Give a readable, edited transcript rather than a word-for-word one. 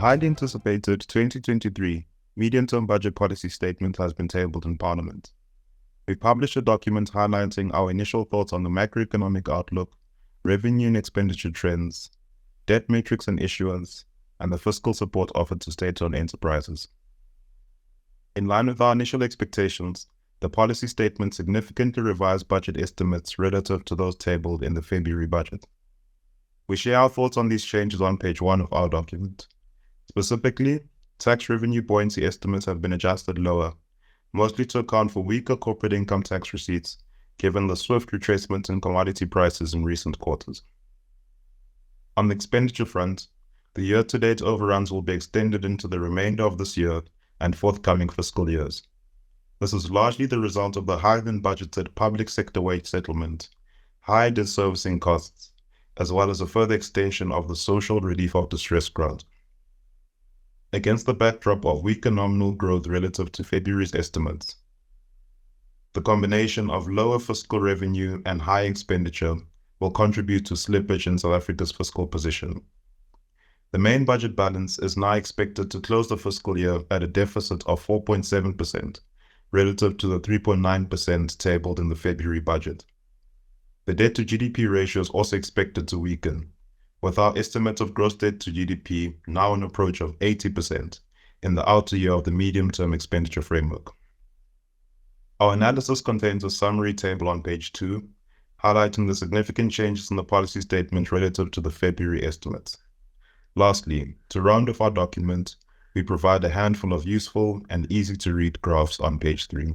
highly anticipated 2023 medium-term budget policy statement has been tabled in Parliament. We published a document highlighting our initial thoughts on the macroeconomic outlook, revenue and expenditure trends, debt matrix and issuance, and the fiscal support offered to state-owned enterprises. In line with our initial expectations, the policy statement significantly revised budget estimates relative to those tabled in the February budget. We share our thoughts on these changes on page 1 of our document. Specifically, tax revenue buoyancy estimates have been adjusted lower, mostly to account for weaker corporate income tax receipts, given the swift retracement in commodity prices in recent quarters. On the expenditure front, the year-to-date overruns will be extended into the remainder of this year and forthcoming fiscal years. This is largely the result of the higher-than-budgeted public sector wage settlement, high debt servicing costs, as well as a further extension of the Social Relief of Distress grant. Against the backdrop of weaker nominal growth relative to February's estimates, the combination of lower fiscal revenue and high expenditure will contribute to slippage in South Africa's fiscal position. The main budget balance is now expected to close the fiscal year at a deficit of 4.7%, relative to the 3.9% tabled in the February budget. The debt to GDP ratio is also expected to weaken, with our estimate of gross debt to GDP now an approach of 80% in the outer year of the medium-term expenditure framework. Our analysis contains a summary table on page 2, highlighting the significant changes in the policy statement relative to the February estimates. Lastly, to round off our document, we provide a handful of useful and easy-to-read graphs on page 3.